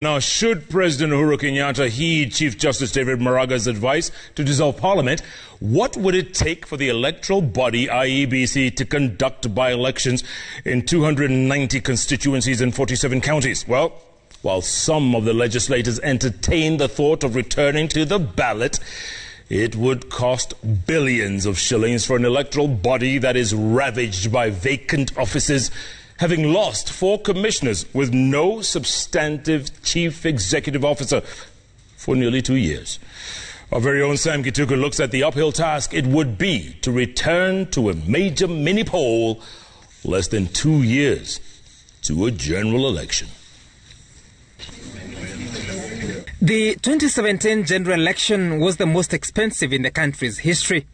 Now, should President Uhuru Kenyatta heed Chief Justice David Maraga's advice to dissolve Parliament, what would it take for the electoral body IEBC to conduct by-elections in 290 constituencies in 47 counties? Well, while some of the legislators entertain the thought of returning to the ballot, it would cost billions of shillings for an electoral body that is ravaged by vacant offices, having lost 4 commissioners with no substantive chief executive officer for nearly 2 years. Our very own Sam Kituku looks at the uphill task it would be to return to a major mini-poll less than 2 years to a general election. The 2017 general election was the most expensive in the country's history.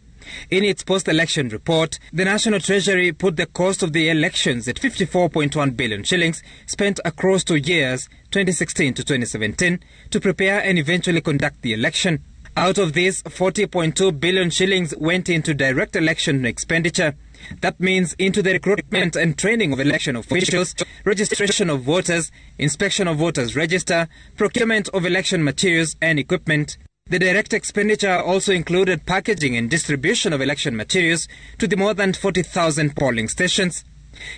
In its post-election report, the National Treasury put the cost of the elections at 54.1 billion shillings spent across 2 years, 2016 to 2017, to prepare and eventually conduct the election. Out of this, 40.2 billion shillings went into direct election expenditure. That means into the recruitment and training of election officials, registration of voters, inspection of voters' register, procurement of election materials and equipment. The direct expenditure also included packaging and distribution of election materials to the more than 40,000 polling stations.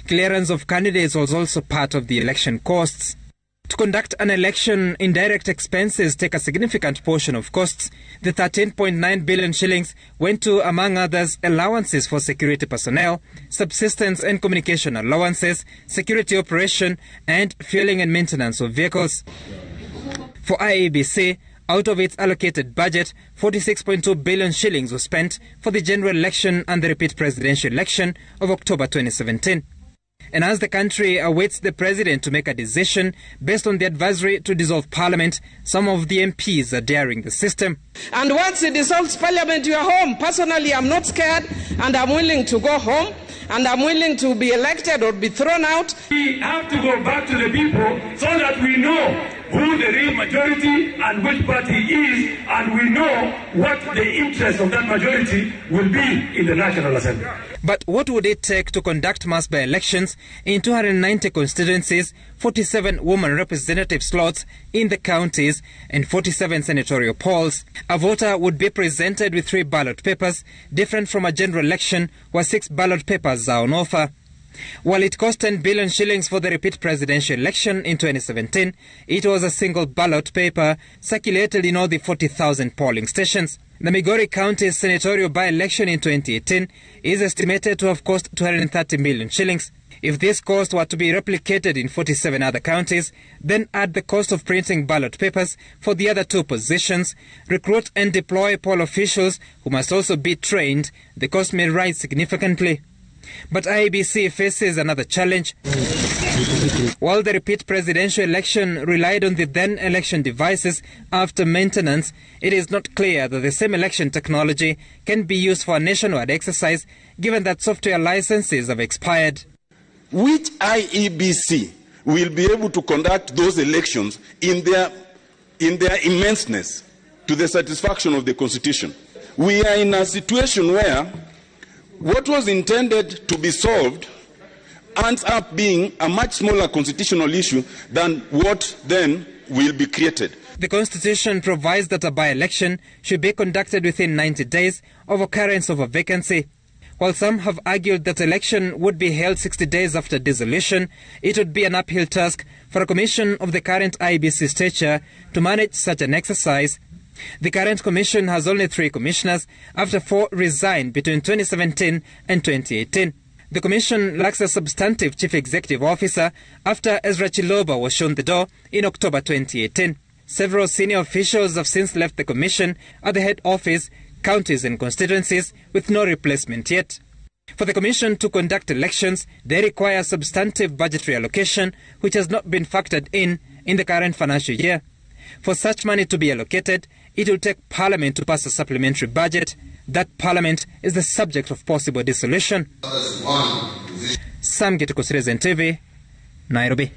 Clearance of candidates was also part of the election costs. To conduct an election, indirect expenses take a significant portion of costs. The 13.9 billion shillings went to, among others, allowances for security personnel, subsistence and communication allowances, security operation, and fueling and maintenance of vehicles. For IEBC, out of its allocated budget, 46.2 billion shillings was spent for the general election and the repeat presidential election of October 2017. And as the country awaits the president to make a decision based on the advisory to dissolve Parliament, some of the MPs are daring the system. And once he dissolves Parliament, you are home. Personally, I'm not scared, and I'm willing to go home, and I'm willing to be elected or be thrown out. We have to go back to the people so that we know who the real majority and which party is, and we know what the interest of that majority will be in the National Assembly. But what would it take to conduct mass by-elections in 290 constituencies, 47 women representative slots in the counties, and 47 senatorial polls? A voter would be presented with 3 ballot papers, different from a general election where 6 ballot papers are on offer. While it cost 10 billion shillings for the repeat presidential election in 2017, it was a single ballot paper circulated in all the 40,000 polling stations. The Migori County's senatorial by-election in 2018 is estimated to have cost 230 million shillings. If this cost were to be replicated in 47 other counties, then add the cost of printing ballot papers for the other 2 positions, recruit and deploy poll officials who must also be trained, the cost may rise significantly. But IEBC faces another challenge. While the repeat presidential election relied on the then election devices after maintenance, it is not clear that the same election technology can be used for a nationwide exercise, given that software licenses have expired. Which IEBC will be able to conduct those elections in their immenseness to the satisfaction of the Constitution? We are in a situation where what was intended to be solved ends up being a much smaller constitutional issue than what then will be created. The Constitution provides that a by-election should be conducted within 90 days of occurrence of a vacancy. While some have argued that election would be held 60 days after dissolution, it would be an uphill task for a commission of the current IEBC stature to manage such an exercise. The current commission has only 3 commissioners after 4 resigned between 2017 and 2018. The commission lacks a substantive chief executive officer after Ezra Chiloba was shown the door in October 2018. Several senior officials have since left the commission at the head office, counties and constituencies with no replacement yet. For the commission to conduct elections, they require substantive budgetary allocation, which has not been factored in the current financial year. For such money to be allocated, it will take Parliament to pass a supplementary budget. That Parliament is the subject of possible dissolution. Sam Kituku, Citizen TV, Nairobi.